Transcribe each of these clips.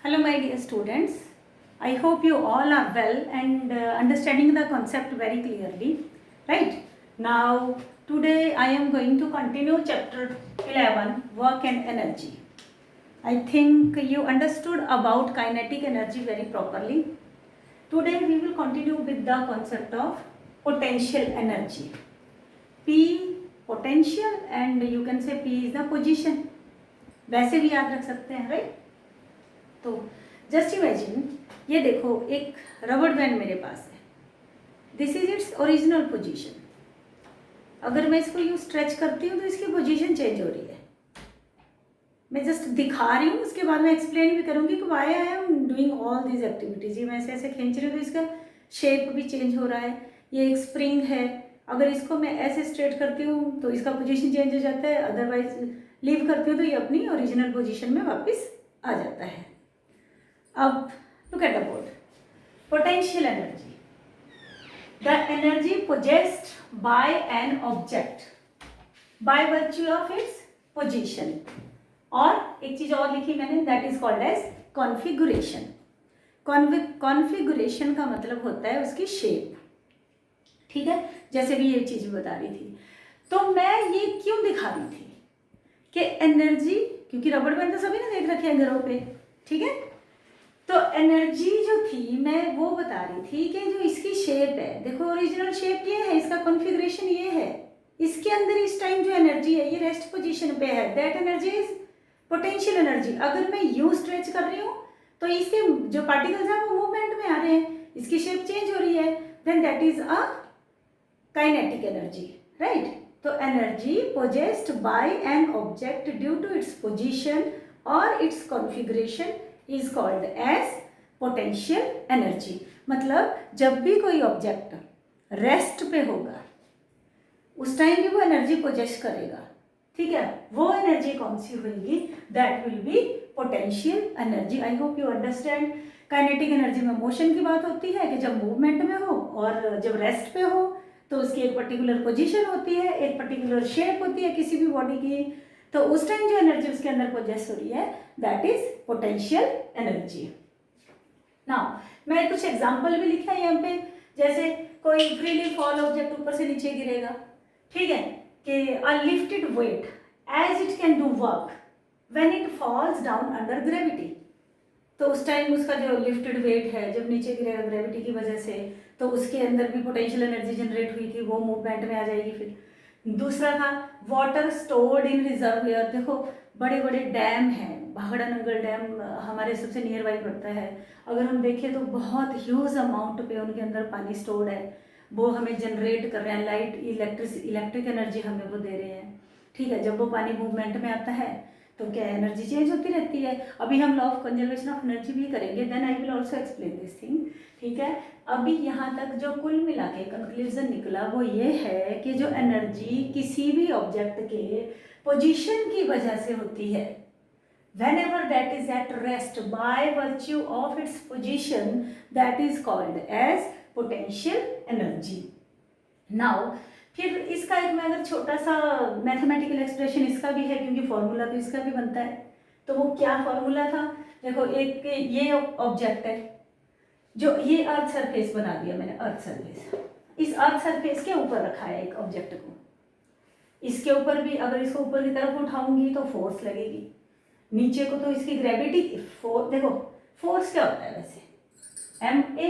Hello, my dear students. I hope you all are well and understanding the concept very clearly. Right? Now, today I am going to continue chapter 11 Work and Energy. I think you understood about kinetic energy very properly. Today we will continue with the concept of potential energy. P potential and you can say P is the position. वैसे भी याद रख सकते हैं, right? तो just imagine, ये देखो एक रबड़ बैंड मेरे पास है. This is its original position. अगर मैं इसको यूँ स्ट्रेच करती हूँ तो इसकी पोजीशन चेंज हो रही है. मैं जस्ट दिखा रही हूँ, उसके बाद मैं एक्सप्लेन भी करूँगी कि why I am doing all these activities. ये मैं ऐसे ऐसे खींच रही हूँ तो इसका शेप भी चेंज हो रहा है. ये एक स्प्रिंग है, अगर इसको मैं ऐसे स्ट्रेट करती हूँ तो इसका पोजीशन चेंज हो जाता है, अदरवाइज लीव करती हूँ तो ये अपनी ओरिजिनल पोजीशन में वापस आ जाता है. अब look at the board. Potential energy. The energy possessed by an object by virtue of its position. और एक चीज और लिखी मैंने, that is called as configuration. Configuration का मतलब होता है उसकी शेप. ठीक है, जैसे भी ये चीज बता रही थी. तो मैं ये क्यों दिखा रही थी कि एनर्जी, क्योंकि रबड़ बैंड तो सभी ने देख रखे हैं घरों पे, ठीक है. तो एनर्जी जो थी मैं वो बता रही थी कि जो इसकी शेप है, देखो ओरिजिनल शेप ये है, इसका कॉन्फ़िगरेशन ये है, इसके अंदर इस टाइम जो एनर्जी है ये रेस्ट पोजीशन पे है, that energy is potential energy. अगर मैं यूँ स्ट्रेच कर रही हूँ तो इसके जो पार्टिकल्स हैं वो मूवमेंट में आ रहे हैं, इसकी शेप चेंज हो रही है, then that is a kinetic energy, right. तो energy possessed by an object due to its position और its configuration is called as potential energy. मतलब जब भी कोई ऑब्जेक्ट रेस्ट पे होगा उस टाइम भी वो एनर्जी पोजेस करेगा, ठीक है. वो एनर्जी कौन सी होगी? That will be potential energy. I hope you understand. Kinetic energy में मोशन की बात होती है कि जब मूवमेंट में हो, और जब रेस्ट पे हो तो उसकी एक पर्टिकुलर पोजीशन होती है, एक पर्टिकुलर शेप होती है किसी भी बॉडी की. तो उस टाइम जो एनर्जी उसके अंदर पोजेस हो रही है that is potential energy. Now मैं कुछ एग्जांपल भी लिखा है यहाँ पे, जैसे कोई फ्रीली फॉल ऑब्जेक्ट ऊपर से नीचे गिरेगा, ठीक है, कि a lifted weight as it can do work when it falls down under gravity. तो उस टाइम उसका जो लिफ्टेड वेट है जब नीचे गिरेगा ग्रेविटी की वजह से, तो उसके अंदर भी पोटेंशियल एनर्जी जनरेट हुई थी, वो मूवमेंट में आ जाएगी. फिर दूसरा था वाटर स्टोर्ड इन रिजर्वियर. देखो बड़े बड़े डैम हैं, भाखड़ा नंगल डैम हमारे सबसे नियर बाई पड़ता है. अगर हम देखें तो बहुत ह्यूज अमाउंट पे उनके अंदर पानी स्टोर्ड है, वो हमें जनरेट कर रहे हैं, लाइट इलेक्ट्रिक एनर्जी हमें वो दे रहे हैं, ठीक है. जब वो पानी मूवमेंट में आता है तो क्या एनर्जी चेंज होती रहती है. अभी हम law of conservation of energy भी करेंगे, then I will also explain this thing, ठीक है. अभी यहाँ तक जो कुल मिला के कंक्लूजन निकला वो ये है कि जो एनर्जी किसी भी ऑब्जेक्ट के पोजीशन की वजह से होती है, whenever that is at rest by virtue of its position, that is called as potential energy. Now फिर इसका एक मैं अगर छोटा सा मैथमेटिकल एक्सप्रेशन इसका भी है, क्योंकि फॉर्मूला तो इसका भी बनता है. तो वो क्या फॉर्मूला था? देखो एक ये ऑब्जेक्ट है, जो ये अर्थ सरफेस बना दिया मैंने, अर्थ सरफेस. इस अर्थ सरफेस के ऊपर रखा है एक ऑब्जेक्ट को. इसके ऊपर भी अगर इसको ऊपर की तरफ उठाऊंगी तो फोर्स लगेगी, नीचे को तो इसकी ग्रेविटी देखो फोर्स क्या होता है वैसे, ma,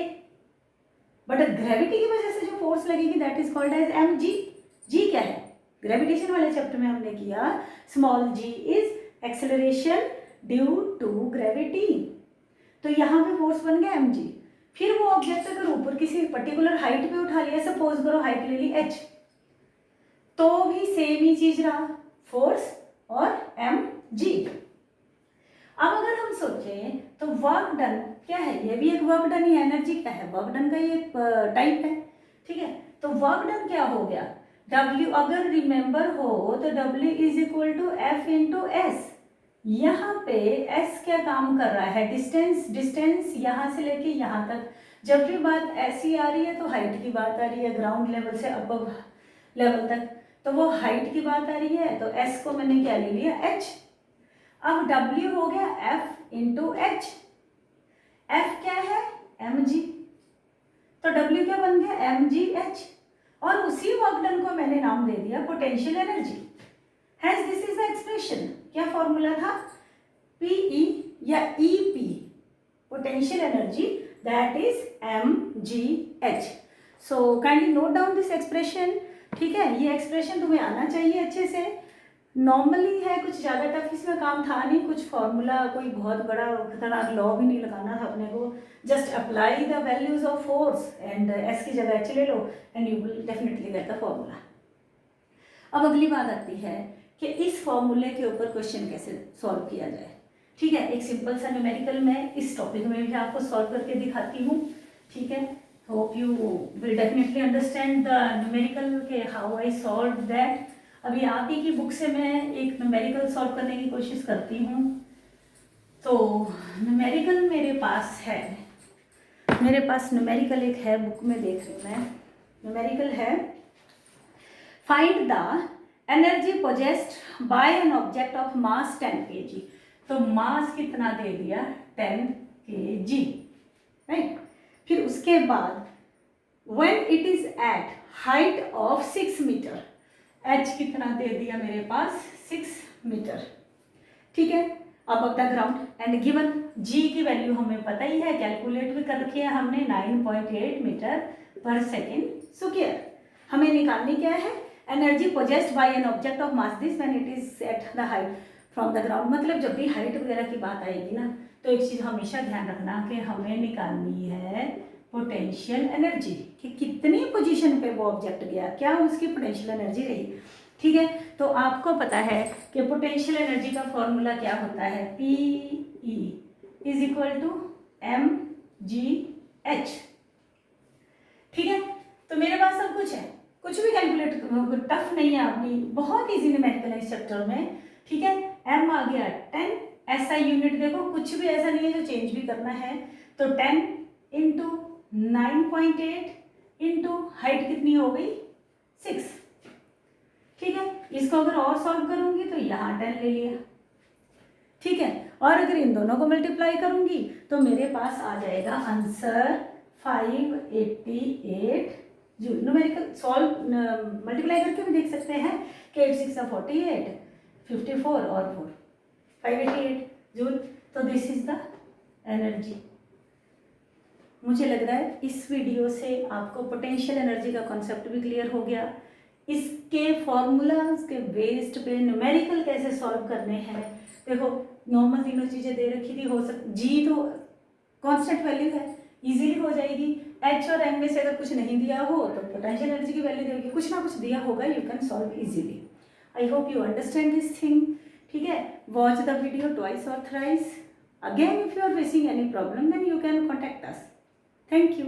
बट ग्रेविटी की वजह से जो फोर्स लगेगी that is called as mg. g क्या है? ग्रेविटेशन वाले चैप्टर में हमने किया, small g is acceleration due to gravity. तो यहाँ पे फोर्स बन गया mg. फिर वो ऑब्जेक्ट अगर ऊपर किसी पर्टिकुलर हाइट पे उठा लिया, सपोज करो हाइट ले ली h, तो भी सेम ही चीज रहा, फोर्स और mg. अब अगर हम सोचें तो वर्क डन क्या है? ये भी एक वर्क डन ही, एनर्जी क्या है? वर्क डन का ये टाइप है, ठीक है. तो वर्क डन क्या हो गया? W अगर रिमेंबर हो तो W is equal to F into S. यहाँ पे S क्या काम कर रहा है? डिस्टेंस यहाँ से लेके यहाँ तक. जब भी बात ऐसी आ रही है तो हाइट की बात आ रही है, ग्राउंड लेवल से अबव लेवल तक, तो वो हाइट की बात आ रही है. तो S को मैंने क्या ले लिया? H. अब W हो गया F इंटू एच. F क्या है, mg, तो W क्या बन गया, mgh, और उसी वर्क डन को मैंने नाम दे दिया potential energy. Has this is the expression. क्या फॉर्मूला था, PE या EP, potential energy, that is mgh। So kindly note down this expression. ठीक है, ये एक्सप्रेशन तुम्हें आना चाहिए अच्छे से। नॉर्मली है, कुछ ज़्यादा टफ इसमें काम था नहीं, कुछ फॉर्मूला कोई बहुत बड़ा खतरनाक लॉ भी नहीं लगाना था अपने को। Just apply the values of force and S की जगह एच ले लो and you will definitely get the formula. अब अगली बात आती है कि इस फॉर्मूले के ऊपर क्वेश्चन कैसे सॉल्व किया जाए। ठीक है, एक सिंपल सा न्यूमेरिकल मैं इस टॉपिक में भी आपको सॉल्व करके दिखाती हूँ। ठीक है, hope you will definitely understand the numerical के हाउ आई सॉल्व दैट। अभी आप ही की बुक से मैं एक न्यूमेरिकल सॉल्व करने की कोशिश करती हूँ। तो न्यूमेरिकल मेरे पास है, मेरे पास न्यूमेरिकल एक है, बुक में देख रही हूँ मैं। न्यूमेरिकल है, find the energy possessed by an object of mass 10 kg। तो मास कितना दे दिया, 10 kg, राइट। फिर उसके बाद when it is at height of 6 metre, H कितना दे दिया मेरे पास, 6 मीटर। ठीक है, अब द ग्राउंड एंड गिवन जी की वैल्यू हमें पता ही है, कैलकुलेट भी कर रखी है हमने, 9.8 मीटर पर सेकेंड स्क्वायर। हमें निकालनी क्या है, energy possessed by an object of mass this when it is at the height from the ground. मतलब जब भी हाइट वगैरह की बात आएगी ना, तो एक चीज़ हमेशा ध्यान रखना कि हमें निकालनी है पोटेंशियल एनर्जी, कि कितनी पोजीशन पे वो ऑब्जेक्ट गया, क्या उसकी पोटेंशियल एनर्जी रही। ठीक है, तो आपको पता है कि पोटेंशियल एनर्जी का फॉर्मूला क्या होता है, PE is equal to mgh। ठीक है, तो मेरे पास सब कुछ है, कुछ भी कैलकुलेट टफ नहीं है, अपनी बहुत इजी न्यूमेरिकल है इस चैप्टर में। ठीक है, m आ गया 10, SI यूनिट देखो, कुछ भी ऐसा नहीं है जो चेंज भी करना है। तो 10 इंटू 9.8 इंटू हाइट कितनी हो गई, 6। ठीक है, इसको अगर और सॉल्व करूंगी तो यहाँ 10 ले लिया। ठीक है, और अगर इन दोनों को मल्टीप्लाई करूंगी तो मेरे पास आ जाएगा answer 588 joule. Numerical solve multiply करके भी देख सकते हैं कि 8 6 48, 54 और 4, 588 जूल। तो दिस इज द एनर्जी। मुझे लग रहा है इस वीडियो से आपको पोटेंशियल एनर्जी का कॉन्सेप्ट भी क्लियर हो गया। इसके फॉर्मूलाज के बेस्ड पे न्यूमेरिकल कैसे सॉल्व करने हैं। देखो नॉर्मल तीनों चीज़ें दे रखी थी, हो सक जी तो कांस्टेंट वैल्यू है, इजीली हो जाएगी। एच और एम में से अगर कुछ नहीं दिया हो तो पोटेंशियल एनर्जी की वैल्यू देगी, कुछ ना कुछ दिया होगा, you can solve easily. I hope you understand this thing. ठीक है, वॉच द वीडियो ट्वाइस और thrice. Again if you are facing any problem then you can contact us. Thank you.